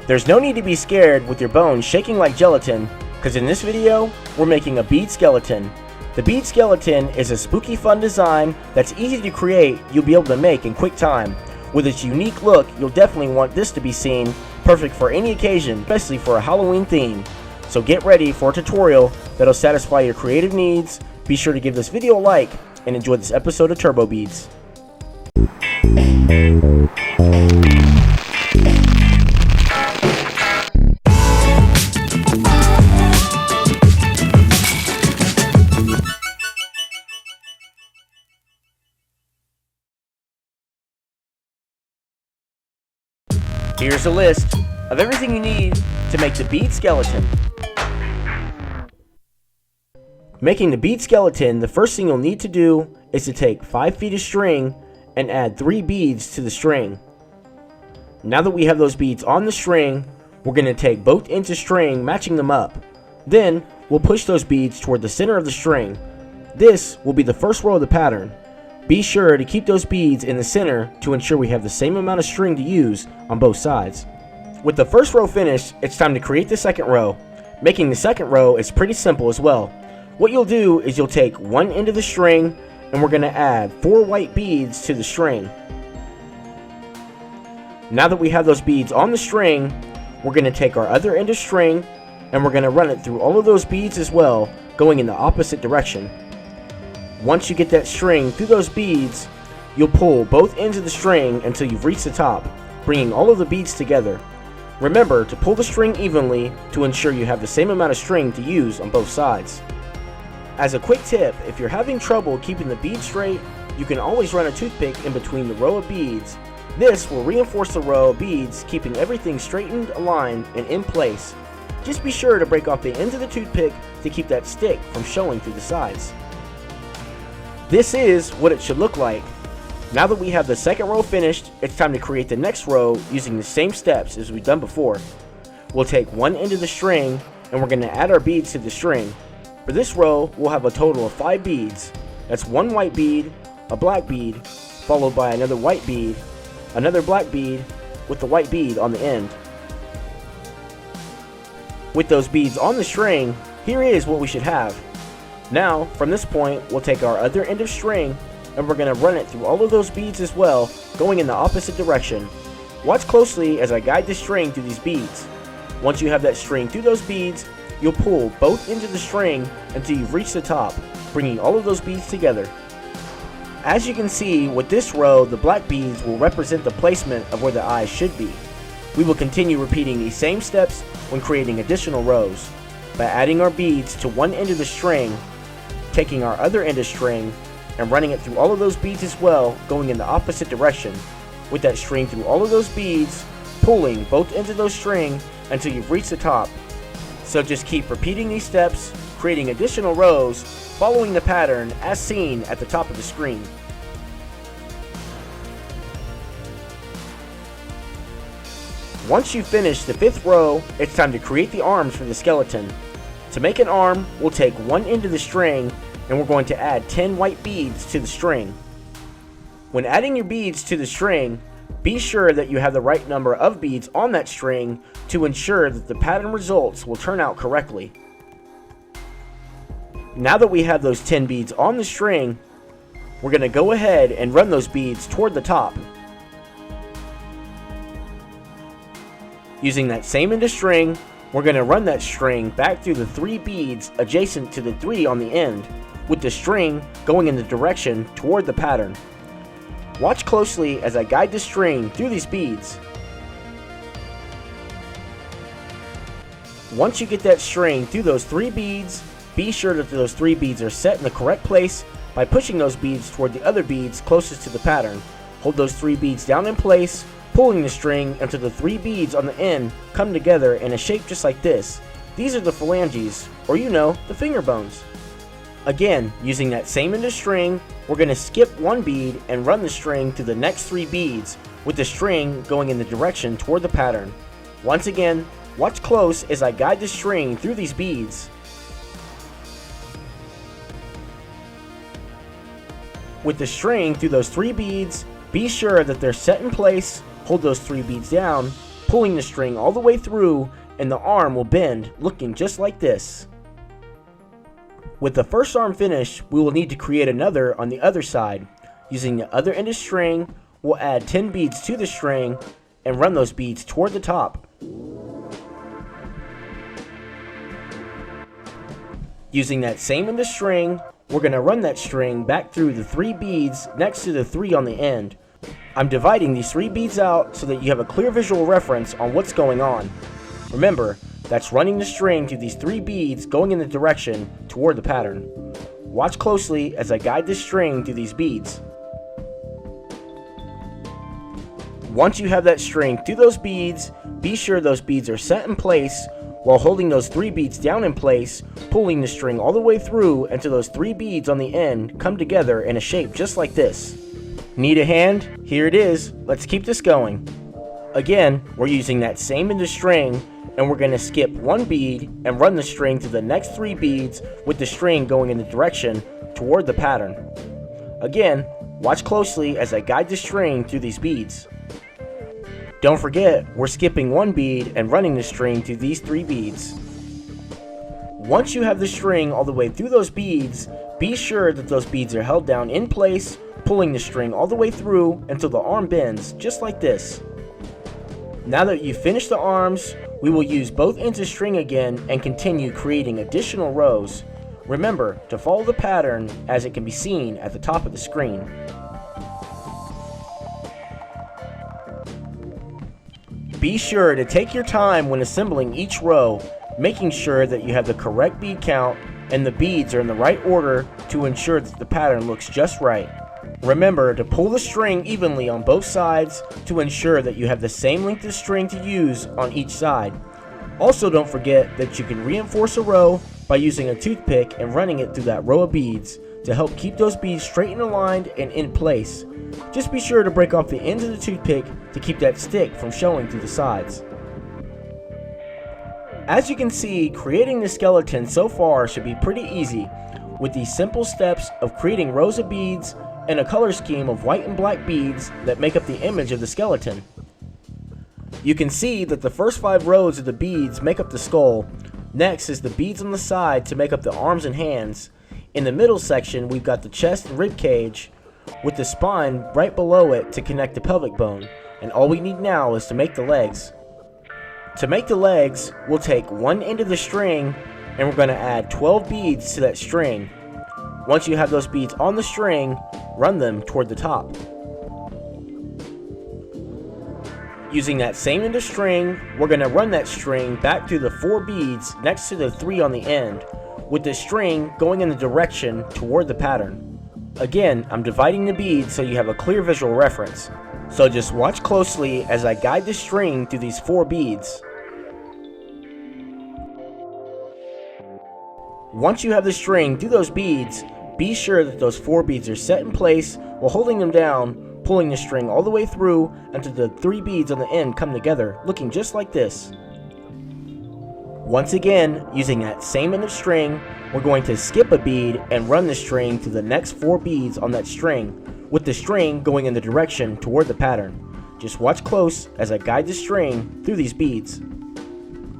There's no need to be scared with your bones shaking like gelatin, because in this video, we're making a bead skeleton. The bead skeleton is a spooky fun design that's easy to create, you'll be able to make in quick time. With its unique look, you'll definitely want this to be seen, perfect for any occasion, especially for a Halloween theme. So get ready for a tutorial that'll satisfy your creative needs. Be sure to give this video a like and enjoy this episode of TurboBeads. Here's a list of everything you need to make the bead skeleton. Making the bead skeleton, the first thing you'll need to do is to take 5 feet of string and add 3 beads to the string. Now that we have those beads on the string, we're going to take both ends of string, matching them up. Then we'll push those beads toward the center of the string. This will be the first row of the pattern. Be sure to keep those beads in the center to ensure we have the same amount of string to use on both sides. With the first row finished, it's time to create the second row. Making the second row is pretty simple as well. What you'll do is you'll take one end of the string and we're going to add 4 white beads to the string. Now that we have those beads on the string, we're going to take our other end of string and we're going to run it through all of those beads as well, going in the opposite direction. Once you get that string through those beads, you'll pull both ends of the string until you've reached the top, bringing all of the beads together. Remember to pull the string evenly to ensure you have the same amount of string to use on both sides. As a quick tip, if you're having trouble keeping the bead straight, you can always run a toothpick in between the row of beads. This will reinforce the row of beads, keeping everything straightened, aligned, and in place. Just be sure to break off the ends of the toothpick to keep that stick from showing through the sides. This is what it should look like. Now that we have the second row finished, it's time to create the next row using the same steps as we've done before. We'll take one end of the string and we're going to add our beads to the string. For this row, we'll have a total of 5 beads. That's 1 white bead, a black bead, followed by another white bead, another black bead, with the white bead on the end. With those beads on the string, here is what we should have. Now, from this point, we'll take our other end of string and we're going to run it through all of those beads as well, going in the opposite direction. Watch closely as I guide the string through these beads. Once you have that string through those beads, you'll pull both ends of the string until you've reached the top, bringing all of those beads together. As you can see, with this row, the black beads will represent the placement of where the eyes should be. We will continue repeating these same steps when creating additional rows, by adding our beads to one end of the string, taking our other end of string, and running it through all of those beads as well, going in the opposite direction. With that string through all of those beads, pulling both ends of those string until you've reached the top. So just keep repeating these steps, creating additional rows, following the pattern as seen at the top of the screen. Once you finish the 5th row, it's time to create the arms for the skeleton. To make an arm, we'll take one end of the string and we're going to add 10 white beads to the string. When adding your beads to the string, be sure that you have the right number of beads on that string to ensure that the pattern results will turn out correctly. Now that we have those 10 beads on the string, we're going to go ahead and run those beads toward the top. Using that same end of string, we're going to run that string back through the 3 beads adjacent to the 3 on the end, with the string going in the direction toward the pattern. Watch closely as I guide the string through these beads. Once you get that string through those 3 beads, be sure that those 3 beads are set in the correct place by pushing those beads toward the other beads closest to the pattern. Hold those 3 beads down in place, pulling the string until the 3 beads on the end come together in a shape just like this. These are the phalanges, or the finger bones. Again, using that same end of string, we're going to skip 1 bead and run the string through the next 3 beads, with the string going in the direction toward the pattern. Once again, watch close as I guide the string through these beads. With the string through those 3 beads, be sure that they're set in place, hold those 3 beads down, pulling the string all the way through, and the arm will bend, looking just like this. With the first arm finished, we will need to create another on the other side. Using the other end of string, we'll add 10 beads to the string and run those beads toward the top. Using that same end of string, we're going to run that string back through the 3 beads next to the 3 on the end. I'm dividing these 3 beads out so that you have a clear visual reference on what's going on. Remember, that's running the string through these 3 beads going in the direction toward the pattern. Watch closely as I guide this string through these beads. Once you have that string through those beads, be sure those beads are set in place while holding those 3 beads down in place, pulling the string all the way through until those 3 beads on the end come together in a shape just like this. Need a hand? Here it is. Let's keep this going. Again, we're using that same end of string, and we're going to skip 1 bead and run the string through the next 3 beads with the string going in the direction toward the pattern. Again, watch closely as I guide the string through these beads. Don't forget, we're skipping 1 bead and running the string through these 3 beads. Once you have the string all the way through those beads, be sure that those beads are held down in place, pulling the string all the way through until the arm bends, just like this. Now that you've finished the arms, we will use both ends of string again and continue creating additional rows. Remember to follow the pattern as it can be seen at the top of the screen. Be sure to take your time when assembling each row, making sure that you have the correct bead count and the beads are in the right order to ensure that the pattern looks just right. Remember to pull the string evenly on both sides to ensure that you have the same length of string to use on each side. Also, don't forget that you can reinforce a row by using a toothpick and running it through that row of beads to help keep those beads straight and aligned and in place. Just be sure to break off the ends of the toothpick to keep that stick from showing through the sides. As you can see, creating the skeleton so far should be pretty easy, with these simple steps of creating rows of beads and a color scheme of white and black beads that make up the image of the skeleton. You can see that the first 5 rows of the beads make up the skull. Next is the beads on the side to make up the arms and hands. In the middle section, we've got the chest and rib cage, with the spine right below it to connect the pelvic bone. And all we need now is to make the legs. To make the legs, we'll take 1 end of the string and we're going to add 12 beads to that string. Once you have those beads on the string, run them toward the top. Using that same end of string, we're going to run that string back through the 4 beads next to the 3 on the end, with the string going in the direction toward the pattern. Again, I'm dividing the beads so you have a clear visual reference. So just watch closely as I guide the string through these 4 beads. Once you have the string through those beads, be sure that those 4 beads are set in place while holding them down, pulling the string all the way through until the 3 beads on the end come together, looking just like this. Once again, using that same end of string, we're going to skip a bead and run the string through the next 4 beads on that string, with the string going in the direction toward the pattern. Just watch close as I guide the string through these beads.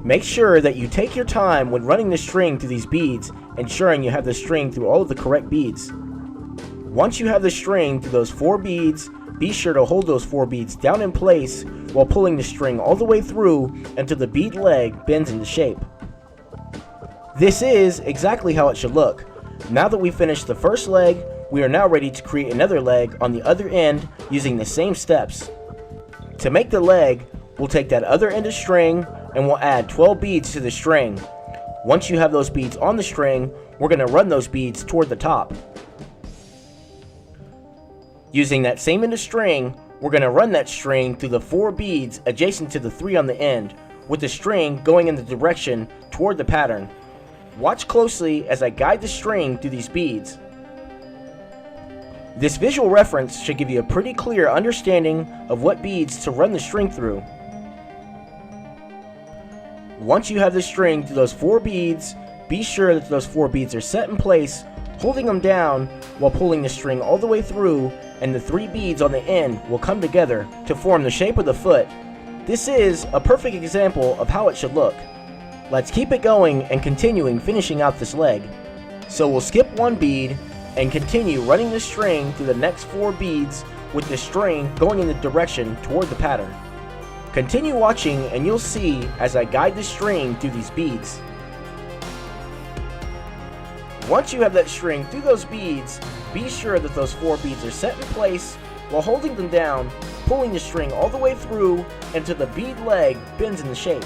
Make sure that you take your time when running the string through these beads, ensuring you have the string through all of the correct beads. Once you have the string through those 4 beads, be sure to hold those 4 beads down in place while pulling the string all the way through until the bead leg bends into shape. This is exactly how it should look. Now that we've finished the first leg, we are now ready to create another leg on the other end using the same steps. To make the leg, we'll take that other end of string and we'll add 12 beads to the string. Once you have those beads on the string, we're going to run those beads toward the top. Using that same end of string, we're going to run that string through the 4 beads adjacent to the 3 on the end, with the string going in the direction toward the pattern. Watch closely as I guide the string through these beads. This visual reference should give you a pretty clear understanding of what beads to run the string through. Once you have the string through those 4 beads, be sure that those 4 beads are set in place, holding them down while pulling the string all the way through, and the 3 beads on the end will come together to form the shape of the foot. This is a perfect example of how it should look. Let's keep it going and continuing finishing out this leg. So we'll skip one bead and continue running the string through the next 4 beads with the string going in the direction toward the pattern. Continue watching and you'll see as I guide the string through these beads. Once you have that string through those beads, be sure that those 4 beads are set in place while holding them down, pulling the string all the way through until the bead leg bends in the shape.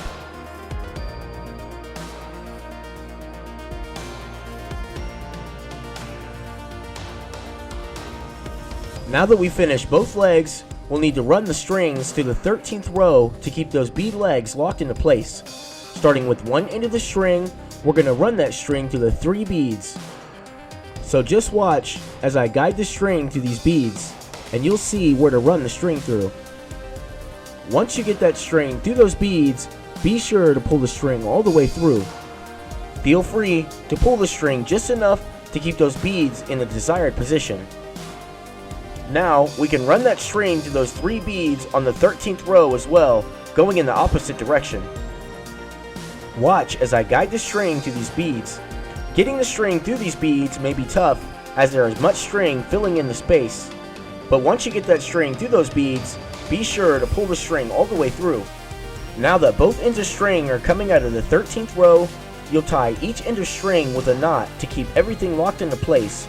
Now that we've finished both legs, we'll need to run the strings through the 13th row to keep those bead legs locked into place. Starting with one end of the string, we're going to run that string through the 3 beads. So just watch as I guide the string through these beads, and you'll see where to run the string through. Once you get that string through those beads, be sure to pull the string all the way through. Feel free to pull the string just enough to keep those beads in the desired position. Now we can run that string through those 3 beads on the 13th row as well, going in the opposite direction. Watch as I guide the string through these beads. Getting the string through these beads may be tough as there is much string filling in the space. But once you get that string through those beads, be sure to pull the string all the way through. Now that both ends of string are coming out of the 13th row, you'll tie each end of string with a knot to keep everything locked into place.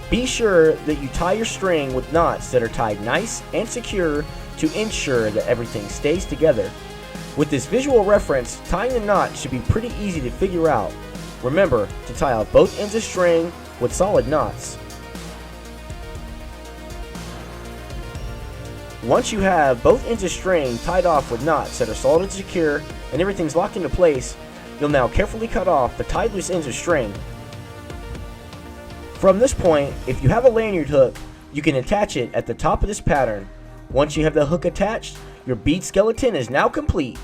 Be sure that you tie your string with knots that are tied nice and secure to ensure that everything stays together. With this visual reference, tying the knot should be pretty easy to figure out. Remember to tie out both ends of string with solid knots. Once you have both ends of string tied off with knots that are solid and secure and everything's locked into place, you'll now carefully cut off the tied loose ends of string. From this point, if you have a lanyard hook, you can attach it at the top of this pattern. Once you have the hook attached, your bead skeleton is now complete.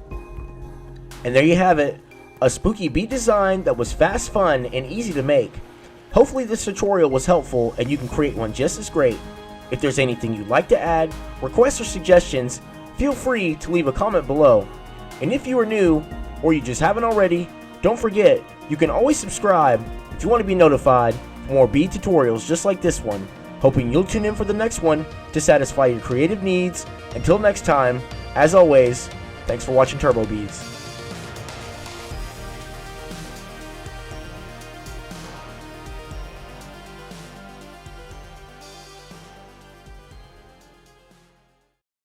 And there you have it, a spooky bead design that was fast, fun, and easy to make. Hopefully this tutorial was helpful and you can create one just as great. If there's anything you'd like to add, requests or suggestions, feel free to leave a comment below. And if you are new, or you just haven't already, don't forget, you can always subscribe if you want to be notified for more bead tutorials just like this one. Hoping you'll tune in for the next one to satisfy your creative needs. Until next time, as always, thanks for watching TurboBeads.